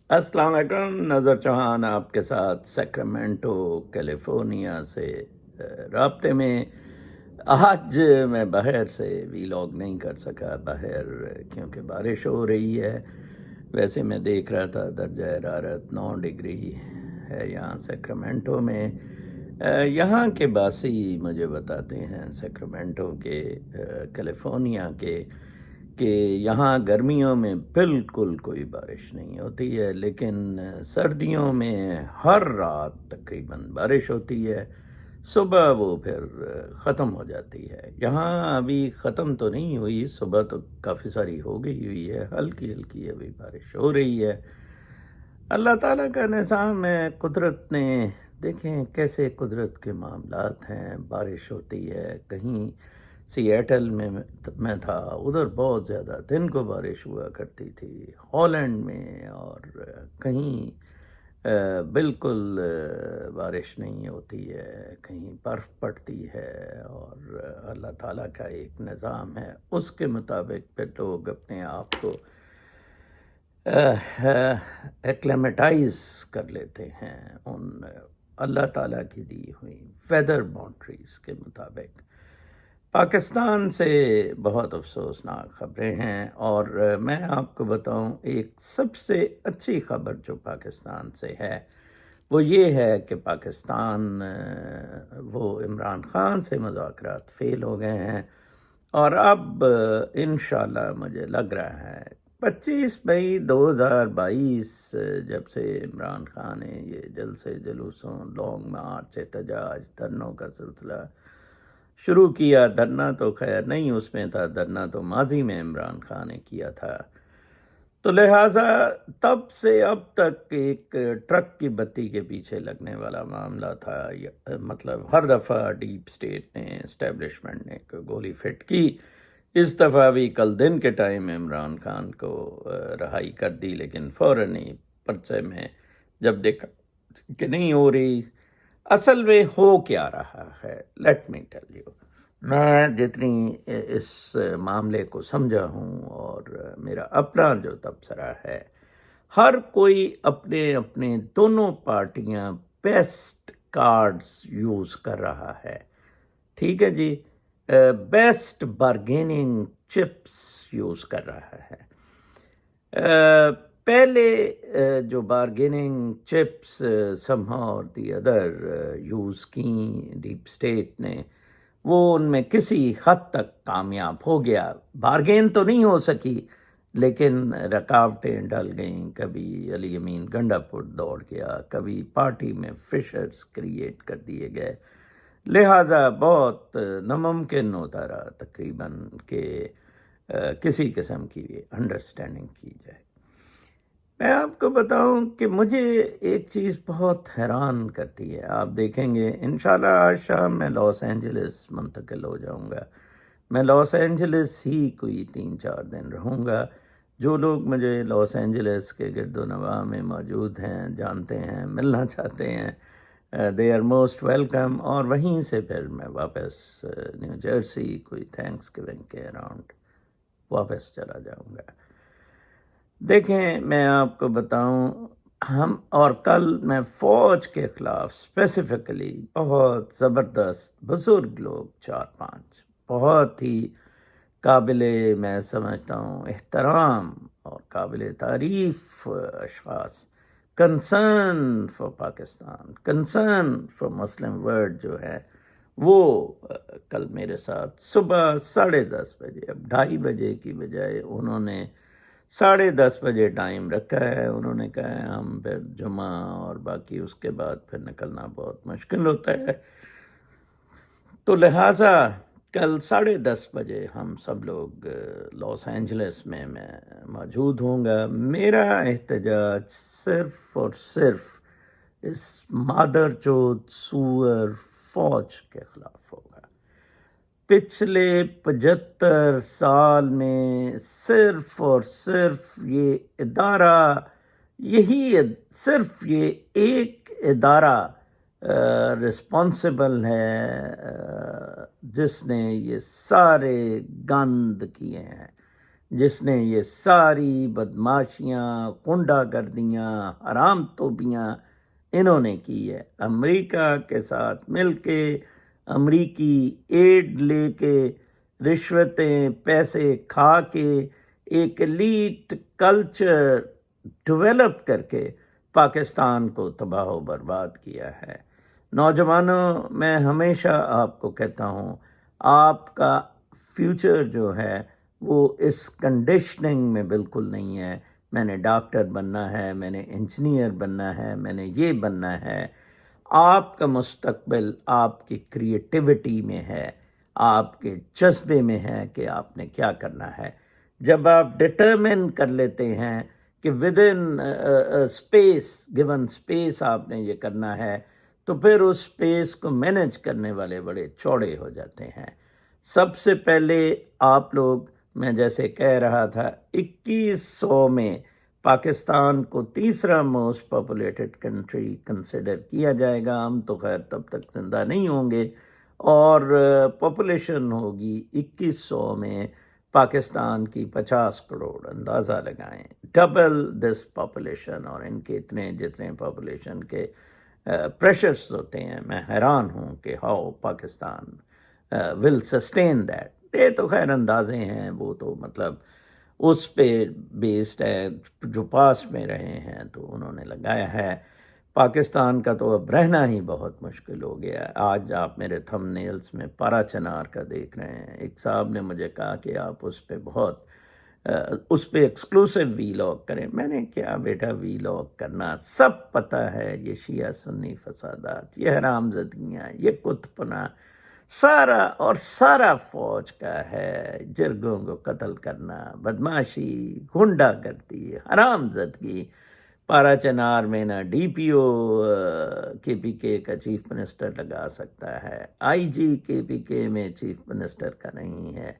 السلام علیکم، نظر چوہان آپ کے ساتھ سیکرامنٹو کیلیفورنیا سے رابطے میں۔ آج میں باہر سے ویلاگ نہیں کر سکا، باہر کیونکہ بارش ہو رہی ہے۔ ویسے میں دیکھ رہا تھا درجہ حرارت 9 ڈگری ہے یہاں سیکرامنٹو میں۔ یہاں کے باسی مجھے بتاتے ہیں سیکرامنٹو کے، کیلیفورنیا کے، کہ یہاں گرمیوں میں بالکل کوئی بارش نہیں ہوتی ہے، لیکن سردیوں میں ہر رات تقریباً بارش ہوتی ہے۔ صبح وہ پھر ختم ہو جاتی ہے۔ یہاں ابھی ختم تو نہیں ہوئی، صبح تو کافی ساری ہو گئی ہوئی ہے، ہلکی ہلکی ابھی بارش ہو رہی ہے۔ اللہ تعالیٰ کا نظام ہے، قدرت نے، دیکھیں کیسے قدرت کے معاملات ہیں۔ بارش ہوتی ہے، کہیں سیاٹل میں تھا، ادھر بہت زیادہ دن کو بارش ہوا کرتی تھی، ہالینڈ میں، اور کہیں بالکل بارش نہیں ہوتی ہے، کہیں برف پڑتی ہے، اور اللہ تعالیٰ کا ایک نظام ہے، اس کے مطابق پھر لوگ اپنے آپ کو ایکلیمیٹائز کر لیتے ہیں ان اللہ تعالیٰ کی دی ہوئی ویدر باؤنڈریز کے مطابق۔ پاکستان سے بہت افسوسناک خبریں ہیں، اور میں آپ کو بتاؤں ایک سب سے اچھی خبر جو پاکستان سے ہے وہ یہ ہے کہ پاکستان وہ عمران خان سے مذاکرات فیل ہو گئے ہیں، اور اب انشاءاللہ مجھے لگ رہا ہے 25 مئی 2022 جب سے عمران خان نے یہ جلسے جلوسوں، لانگ مارچ، احتجاج، دھرنوں کا سلسلہ شروع کیا۔ دھرنا تو خیر نہیں اس میں تھا، دھرنا تو ماضی میں عمران خان نے کیا تھا، تو لہٰذا تب سے اب تک ایک ٹرک کی بتی کے پیچھے لگنے والا معاملہ تھا۔ مطلب ہر دفعہ ڈیپ سٹیٹ نے، اسٹیبلشمنٹ نے گولی فٹ کی۔ اس دفعہ بھی کل دن کے ٹائم عمران خان کو رہائی کر دی، لیکن فوراً ہی پرچے میں جب دیکھا کہ نہیں ہو رہی، اصل میں ہو کیا رہا ہے، لیٹ می ٹیل یو۔ میں جتنی اس معاملے کو سمجھا ہوں اور میرا اپنا جو تبصرہ ہے، ہر کوئی اپنے اپنے دونوں پارٹیاں بیسٹ کارڈز یوز کر رہا ہے، ٹھیک ہے جی، بیسٹ بارگیننگ چپس یوز کر رہا ہے۔ پہلے جو بارگیننگ چپس سم ہاؤ اور دی ادر یوز کی ڈیپ سٹیٹ نے، وہ ان میں کسی حد تک کامیاب ہو گیا۔ بارگین تو نہیں ہو سکی، لیکن رکاوٹیں ڈل گئیں، کبھی علی امین گنڈا پٹ دوڑ گیا، کبھی پارٹی میں فشرز کریٹ کر دیے گئے، لہٰذا بہت ناممکن ہوتا رہا تقریباً کہ کسی قسم کی انڈرسٹینڈنگ کی جائے۔ میں آپ کو بتاؤں کہ مجھے ایک چیز بہت حیران کرتی ہے، آپ دیکھیں گے انشاءاللہ آج شام میں لاس اینجلس منتقل ہو جاؤں گا۔ میں لاس اینجلس ہی کوئی 3-4 دن رہوں گا۔ جو لوگ مجھے لاس اینجلس کے گرد و نواح میں موجود ہیں، جانتے ہیں، ملنا چاہتے ہیں، دے آر موسٹ ویلکم، اور وہیں سے پھر میں واپس نیو جرسی کوئی تھینکس گیونگ کے اراؤنڈ واپس چلا جاؤں گا۔ دیکھیں میں آپ کو بتاؤں، ہم اور کل میں فوج کے خلاف اسپیسیفکلی بہت زبردست بزرگ لوگ 4-5 بہت ہی قابل، میں سمجھتا ہوں، احترام اور قابل تعریف اشخاص، concern for Pakistan, concern for Muslim world جو ہے، وہ کل میرے ساتھ صبح 10:30 بجے، اب 2:30 کی بجائے انہوں نے 10:30 ٹائم رکھا ہے۔ انہوں نے کہا ہے ہم پھر جمعہ اور باقی اس کے بعد پھر نکلنا بہت مشکل ہوتا ہے، تو لہٰذا کل 10:30 ہم سب لوگ لاس اینجلس میں موجود ہوں گا۔ میرا احتجاج صرف اور صرف اس مادر چوت سور فوج کے خلاف ہوگا۔ پچھلے 75 سال میں صرف اور صرف یہ ادارہ، صرف یہ ایک ادارہ رسپانسبل ہے جس نے یہ سارے گند کیے ہیں، جس نے یہ ساری بدماشیاں، غنڈہ گردیاں، حرام توبیاں انہوں نے کی ہے، امریکہ کے ساتھ مل کے، امریکی ایڈ لے کے، رشوتیں پیسے کھا کے، ایک ایلیٹ کلچر ڈیولپ کر کے پاکستان کو تباہ و برباد کیا ہے۔ نوجوانوں، میں ہمیشہ آپ کو کہتا ہوں، آپ کا فیوچر جو ہے وہ اس کنڈیشننگ میں بالکل نہیں ہے، میں نے ڈاکٹر بننا ہے، میں نے انجینئر بننا ہے، میں نے یہ بننا ہے۔ آپ کا مستقبل آپ کی کریٹیوٹی میں ہے، آپ کے جذبے میں ہے کہ آپ نے کیا کرنا ہے۔ جب آپ ڈٹرمن کر لیتے ہیں کہ with in space, given space آپ نے یہ کرنا ہے، تو پھر اس اسپیس کو مینج کرنے والے بڑے چوڑے ہو جاتے ہیں۔ سب سے پہلے آپ لوگ، میں جیسے کہہ رہا تھا، 2100 میں پاکستان کو تیسرا موسٹ پاپولیٹڈ کنٹری کنسیڈر کیا جائے گا۔ ہم تو خیر تب تک زندہ نہیں ہوں گے، اور پاپولیشن ہوگی 2100 میں پاکستان کی 50 کروڑ، اندازہ لگائیں، ڈبل دس پاپولیشن، اور ان کے اتنے جتنے پاپولیشن کے پریشرز ہوتے ہیں، میں حیران ہوں کہ how Pakistan will sustain that. یہ تو خیر اندازے ہیں، وہ تو مطلب اس پہ بیسڈ ہے، جو پاس میں رہے ہیں تو انہوں نے لگایا ہے۔ پاکستان کا تو اب رہنا ہی بہت مشکل ہو گیا ہے۔ آج آپ میرے تھم نیلز میں پارا چنار کا دیکھ رہے ہیں، ایک صاحب نے مجھے کہا کہ آپ اس پہ بہت اس پہ ایکسکلوسیو وی لاگ کریں۔ میں نے کیا بیٹا وی لاگ کرنا، سب پتہ ہے یہ شیعہ سنی فسادات، یہ حرام زدگیاں، یہ کت پنا سارا اور سارا فوج کا ہے، جرگوں کو قتل کرنا، بدماشی، غنڈہ گردی، حرام زدگی۔ پارا چنار میں نہ ڈی پی او کے پی کے کا چیف منسٹر لگا سکتا ہے، آئی جی کے پی کے میں چیف منسٹر کا نہیں ہے،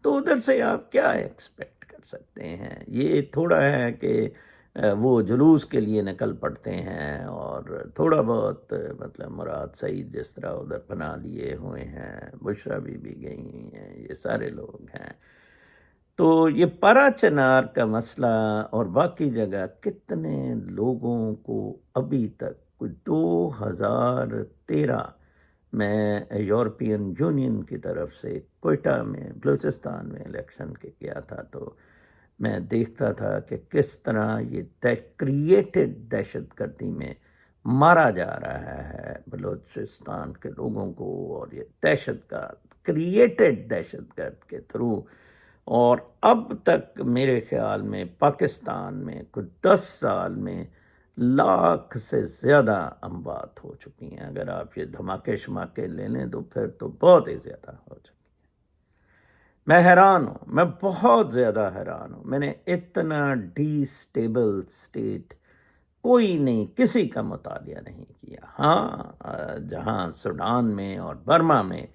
تو ادھر سے آپ کیا ایکسپیکٹ کر سکتے ہیں؟ یہ تھوڑا ہے کہ وہ جلوس کے لیے نکل پڑتے ہیں، اور تھوڑا بہت مطلب مراد سعید جس طرح ادھر بنا لیے ہوئے ہیں، بشرا بی بھی گئی ہوئی ہیں، یہ سارے لوگ ہیں۔ تو یہ پارا چنار کا مسئلہ اور باقی جگہ کتنے لوگوں کو ابھی تک، کوئی 2013 میں یورپین یونین کی طرف سے کوئٹہ میں، بلوچستان میں الیکشن کے کیا تھا، تو میں دیکھتا تھا کہ کس طرح یہ کریٹڈ دہشت گردی میں مارا جا رہا ہے بلوچستان کے لوگوں کو، اور یہ دہشت گرد کریٹڈ دہشت گرد کے تھرو۔ اور اب تک میرے خیال میں پاکستان میں کچھ 10 سال میں لاکھ سے زیادہ اموات ہو چکی ہیں، اگر آپ یہ دھماکے شماکے لے لیں تو پھر تو بہت ہی زیادہ ہو چکی ہیں۔ میں حیران ہوں، میں بہت زیادہ حیران ہوں، میں نے اتنا ڈی سٹیبل سٹیٹ کوئی نہیں، کسی کا مطالعہ نہیں کیا۔ ہاں، جہاں سوڈان میں اور برما میں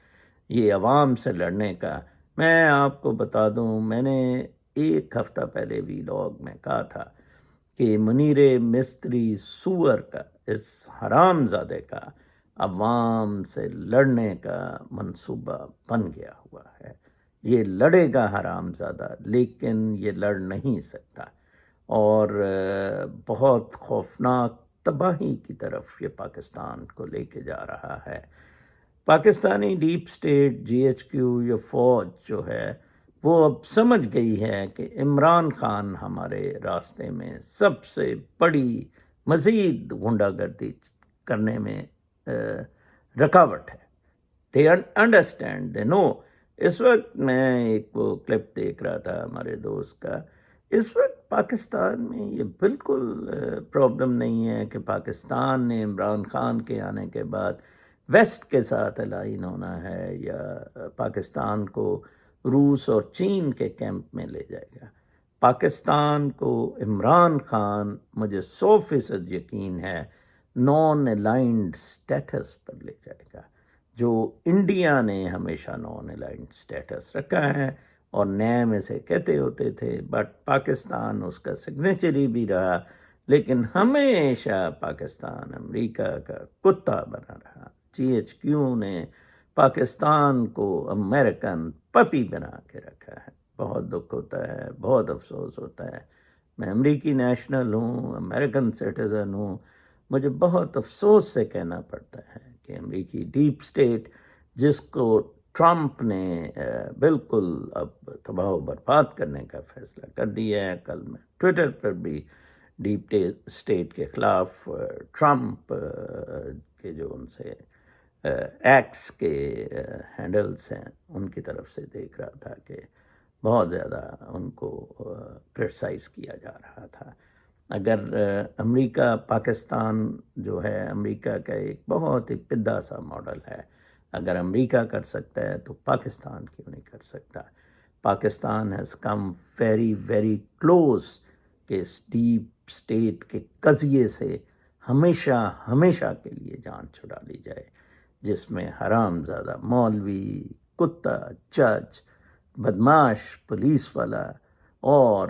یہ عوام سے لڑنے کا، میں آپ کو بتا دوں، میں نے 1 ہفتہ پہلے وی لاگ میں کہا تھا کہ منیر مستری سور کا، اس حرام زادے کا عوام سے لڑنے کا منصوبہ بن گیا ہوا ہے۔ یہ لڑے گا حرام زادہ، لیکن یہ لڑ نہیں سکتا، اور بہت خوفناک تباہی کی طرف یہ پاکستان کو لے کے جا رہا ہے۔ Pakistani deep state, G H Q, یہ فوج جو ہے وہ اب سمجھ گئی ہے کہ عمران خان ہمارے راستے میں سب سے بڑی مزید غنڈہ گردی کرنے میں رکاوٹ ہے۔ دے انڈرسٹینڈ، دے نو۔ اس وقت میں ایک وہ کلپ دیکھ رہا تھا ہمارے دوست کا، اس وقت پاکستان میں یہ بالکل پرابلم نہیں ہے کہ پاکستان نے عمران خان کے آنے کے بعد ویسٹ کے ساتھ الائن ہونا ہے، یا پاکستان کو روس اور چین کے کیمپ میں لے جائے گا۔ پاکستان کو عمران خان، مجھے 100% یقین ہے، نان الائنڈ سٹیٹس پر لے جائے گا، جو انڈیا نے ہمیشہ نان الائنڈ سٹیٹس رکھا ہے، اور نیم اسے کہتے ہوتے تھے، بٹ پاکستان اس کا سگنیچری بھی رہا، لیکن ہمیشہ پاکستان امریکہ کا کتا بنا رہا۔ جی ایچ کیو نے پاکستان کو امریکن پپی بنا کے رکھا ہے۔ بہت دکھ ہوتا ہے، بہت افسوس ہوتا ہے. میں امریکی نیشنل ہوں، امریکن سٹیزن ہوں. مجھے بہت افسوس سے کہنا پڑتا ہے کہ امریکی ڈیپ اسٹیٹ، جس کو ٹرمپ نے بالکل اب تباہ و برباد کرنے کا فیصلہ کر دیا ہے. کل میں ٹویٹر پر بھی ڈیپ اسٹیٹ کے خلاف ٹرمپ کے جو ان سے ایکس کے ہینڈلز ہیں ان کی طرف سے دیکھ رہا تھا کہ بہت زیادہ ان کو کرٹیسائز کیا جا رہا تھا. اگر امریکہ پاکستان جو ہے، امریکہ کا ایک بہت ہی پدہ سا ماڈل ہے. اگر امریکہ کر سکتا ہے تو پاکستان کیوں نہیں کر سکتا؟ Pakistan has come very very close کہ اس ڈیپ اسٹیٹ کے قضیے سے ہمیشہ ہمیشہ کے لیے جان چھڑا لی جائے، جس میں حرام زادہ مولوی، کتا، جج، بدماش پولیس والا اور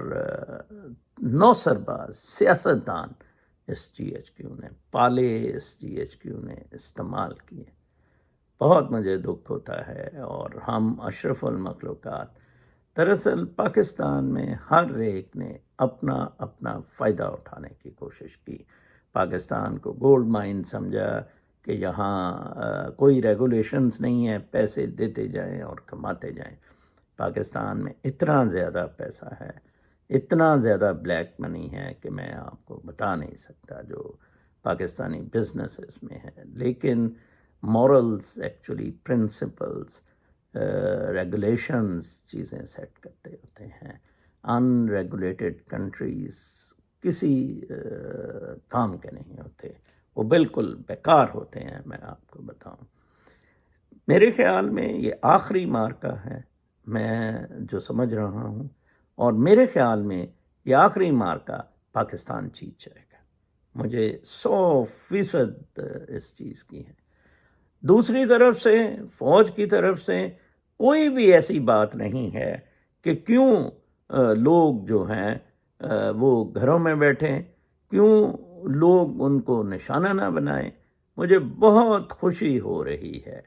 نوسر باز سیاستدان اس جی ایچ کیو نے پالے، اس جی ایچ کیو نے استعمال کیے. بہت مجھے دکھ ہوتا ہے. اور ہم اشرف المخلوقات، دراصل پاکستان میں ہر ایک نے اپنا اپنا فائدہ اٹھانے کی کوشش کی. پاکستان کو گولڈ مائن سمجھا کہ یہاں کوئی ریگولیشنز نہیں ہے، پیسے دیتے جائیں اور کماتے جائیں. پاکستان میں اتنا زیادہ پیسہ ہے، اتنا زیادہ بلیک منی ہے کہ میں آپ کو بتا نہیں سکتا جو پاکستانی بزنسز میں ہے. لیکن مورلز، ایکچولی پرنسپلز، ریگولیشنز چیزیں سیٹ کرتے ہوتے ہیں. ان ریگولیٹڈ کنٹریز کسی کام کے نہیں ہوتے، وہ بالکل بیکار ہوتے ہیں. میں آپ کو بتاؤں، میرے خیال میں یہ آخری مارکہ ہے، میں جو سمجھ رہا ہوں، اور میرے خیال میں یہ آخری مارکہ پاکستان جیت جائے گا. مجھے 100% اس چیز کی ہے. دوسری طرف سے فوج کی طرف سے کوئی بھی ایسی بات نہیں ہے کہ کیوں لوگ جو ہیں وہ گھروں میں بیٹھیں، کیوں لوگ ان کو نشانہ نہ بنائیں. مجھے بہت خوشی ہو رہی ہے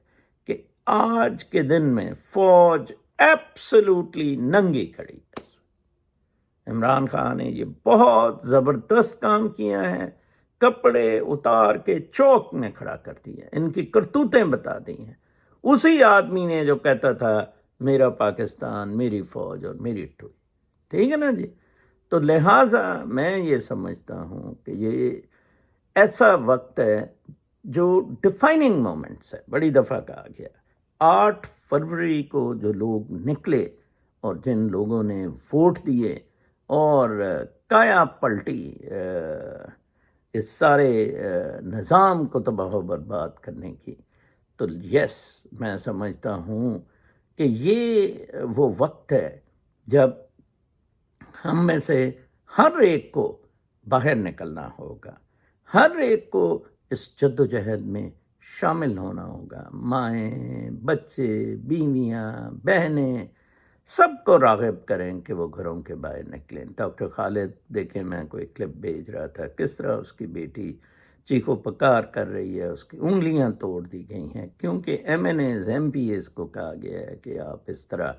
کہ آج کے دن میں فوج ایبسلوٹلی ننگی کھڑی ہے. عمران خان نے یہ بہت زبردست کام کیا ہے، کپڑے اتار کے چوک میں کھڑا کر دیا، ان کی کرتوتیں بتا دی ہیں. اسی آدمی نے جو کہتا تھا میرا پاکستان، میری فوج اور میری ٹوئی. ٹھیک ہے نا جی؟ تو لہٰذا میں یہ سمجھتا ہوں کہ یہ ایسا وقت ہے جو ڈیفائننگ مومنٹس ہے. بڑی دفعہ کہا گیا 8 فروری کو جو لوگ نکلے اور جن لوگوں نے ووٹ دیے اور کایا پلٹی اس سارے نظام کو تباہ و برباد کرنے کی، تو یس، میں سمجھتا ہوں کہ یہ وہ وقت ہے جب ہم میں سے ہر ایک کو باہر نکلنا ہوگا، ہر ایک کو اس جد و جہد میں شامل ہونا ہوگا. مائیں، بچے، بیویاں، بہنیں، سب کو راغب کریں کہ وہ گھروں کے باہر نکلیں. ڈاکٹر خالد دیکھیں، میں کوئی کلپ بھیج رہا تھا، کس طرح اس کی بیٹی چیخو پکار کر رہی ہے، اس کی انگلیاں توڑ دی گئی ہیں کیونکہ M N As, M P As کو کہا گیا ہے کہ آپ اس طرح،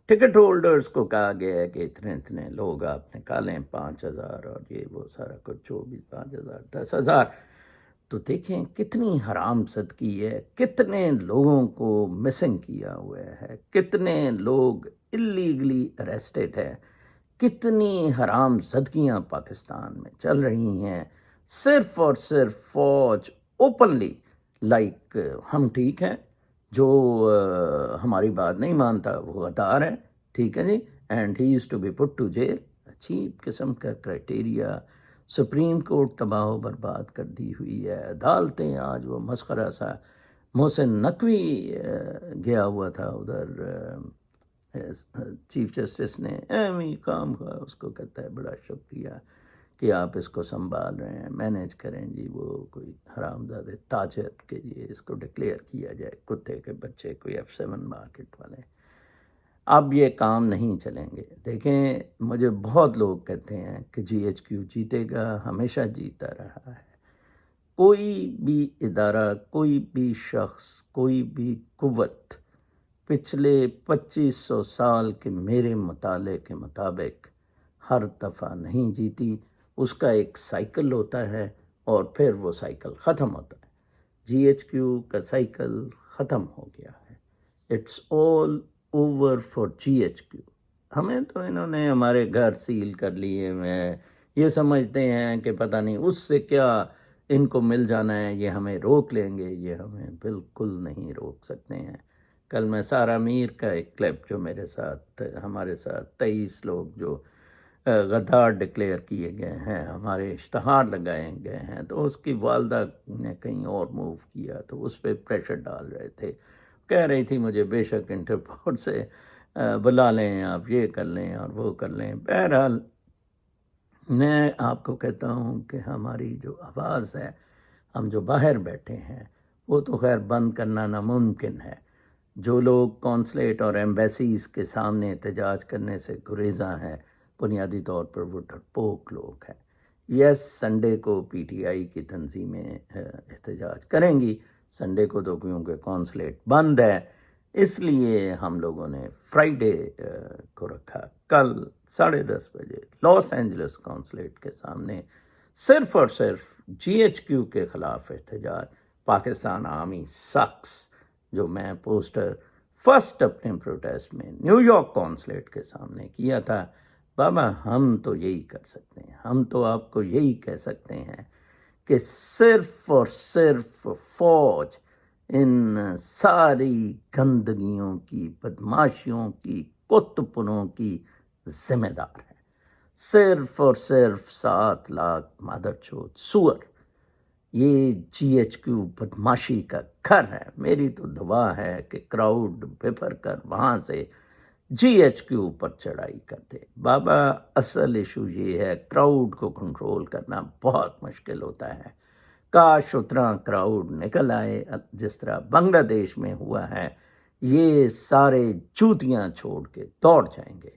ٹکٹ ہولڈرز کو کہا گیا ہے کہ اتنے اتنے لوگ آپ نکالیں، 5,000 اور یہ وہ سارا کچھ، 5,000 10,000. تو دیکھیں کتنی حرام صدقی ہے، کتنے لوگوں کو مسنگ کیا ہوا ہے، کتنے لوگ اللیگلی اریسٹڈ ہے، کتنی حرام صدقیاں پاکستان میں چل رہی ہیں، صرف اور صرف فوج اوپنلی لائک ہم ٹھیک ہیں، جو ہماری بات نہیں مانتا وہ غدار ہے. ٹھیک ہے جی، and he is to be put to jail. عجیب قسم کا کرائٹیریا. سپریم کورٹ تباہ و برباد کر دی ہوئی ہے، عدالتیں آج وہ مسخرہ سا. محسن نقوی گیا ہوا تھا ادھر، چیف جسٹس نے ایویں کام کا اس کو کہتا ہے بڑا شکریہ کہ آپ اس کو سنبھال رہے ہیں، مینیج کریں جی. وہ کوئی حرام زادہ تاجر کے لیے اس کو ڈکلیئر کیا جائے، کتے کے بچے، کوئی F7 مارکیٹ والے. اب یہ کام نہیں چلیں گے. دیکھیں، مجھے بہت لوگ کہتے ہیں کہ جی ایچ کیو جیتے گا، ہمیشہ جیتا رہا ہے. کوئی بھی ادارہ، کوئی بھی شخص، کوئی بھی قوت پچھلے 2500 سال کے میرے مطالعے کے مطابق ہر دفعہ نہیں جیتی. اس کا ایک سائیکل ہوتا ہے اور پھر وہ سائیکل ختم ہوتا ہے. جی ایچ کیو کا سائیکل ختم ہو گیا ہے. It's all over for G H Q. ہمیں تو انہوں نے ہمارے گھر سیل کر لیے ہیں. یہ سمجھتے ہیں کہ پتہ نہیں اس سے کیا ان کو مل جانا ہے، یہ ہمیں روک لیں گے. یہ ہمیں بالکل نہیں روک سکتے ہیں. کل میں سارا میر کا ایک کلپ جو میرے ساتھ ہمارے ساتھ 23 لوگ جو غدار ڈکلیئر کیے گئے ہیں، ہمارے اشتہار لگائے گئے ہیں، تو اس کی والدہ نے کہیں اور موو کیا تو اس پہ پریشر ڈال رہے تھے. کہہ رہی تھی مجھے بے شک انٹرپول سے بلا لیں، آپ یہ کر لیں اور وہ کر لیں. بہرحال میں آپ کو کہتا ہوں کہ ہماری جو آواز ہے، ہم جو باہر بیٹھے ہیں، وہ تو خیر بند کرنا ناممکن ہے. جو لوگ کونسلیٹ اور ایمبیسیز کے سامنے احتجاج کرنے سے گریزاں ہیں، بنیادی طور پر وہ ڈرپوک لوگ ہیں. یس، سنڈے کو پی ٹی آئی کی تنظیمیں احتجاج کریں گی. سنڈے کو تو کیونکہ کونسلیٹ بند ہے، اس لیے ہم لوگوں نے فرائیڈے کو رکھا. کل 10:30 بجے لاس اینجلس کونسلیٹ کے سامنے صرف اور صرف جی ایچ کیو کے خلاف احتجاج. پاکستان آرمی سکس جو میں پوسٹر فرسٹ اپنے پروٹیسٹ میں نیو یارک کونسلیٹ کے سامنے کیا تھا. بابا ہم تو یہی کر سکتے ہیں، ہم تو آپ کو یہی کہہ سکتے ہیں کہ صرف اور صرف فوج ان ساری گندگیوں کی، بدماشیوں کی، کت پنوں کی ذمہ دار ہے. صرف اور صرف 7 لاکھ مادر چوت سور یہ جی ایچ کیو بدماشی کا گھر ہے. میری تو دعا ہے کہ کراؤڈ بفر کر وہاں سے جی ایچ کیو پر چڑھائی کر دے. بابا اصل ایشو یہ ہے، کراؤڈ کو کنٹرول کرنا بہت مشکل ہوتا ہے. کاش اتنا کراؤڈ نکل آئے جس طرح بنگلہ دیش میں ہوا ہے. یہ سارے جوتیاں چھوڑ کے دوڑ جائیں گے.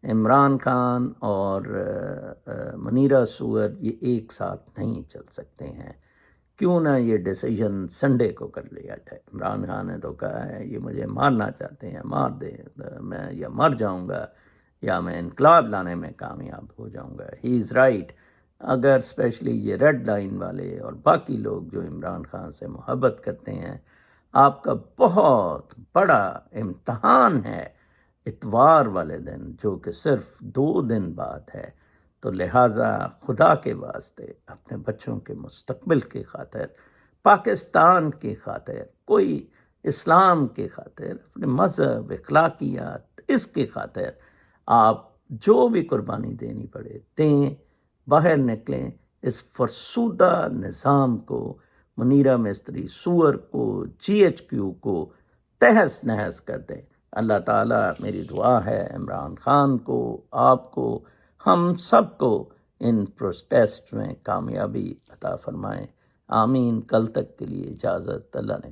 عمران خان اور منیرہ سور یہ ایک ساتھ نہیں چل سکتے ہیں. کیوں نہ یہ ڈیسیژن سنڈے کو کر لیا جائے. عمران خان نے تو کہا ہے یہ مجھے مارنا چاہتے ہیں، مار دیں، میں یا مر جاؤں گا یا میں انقلاب لانے میں کامیاب ہو جاؤں گا. ہی از رائٹ. اگر اسپیشلی یہ ریڈ لائن والے اور باقی لوگ جو عمران خان سے محبت کرتے ہیں، آپ کا بہت بڑا امتحان ہے اتوار والے دن، جو کہ صرف 2 دن بعد ہے. تو لہٰذا خدا کے واسطے اپنے بچوں کے مستقبل کی خاطر، پاکستان کی خاطر، کوئی اسلام کی خاطر، اپنے مذہب، اخلاقیات، اس کی خاطر آپ جو بھی قربانی دینی پڑے دیں. باہر نکلیں، اس فرسودہ نظام کو، منیرہ مستری سور کو، جی ایچ کیو کو تہس نہس کر دیں. اللہ تعالیٰ میری دعا ہے عمران خان کو، آپ کو، ہم سب کو ان پروٹیسٹ میں کامیابی عطا فرمائیں. آمین. کل تک کے لیے اجازت. اللہ نے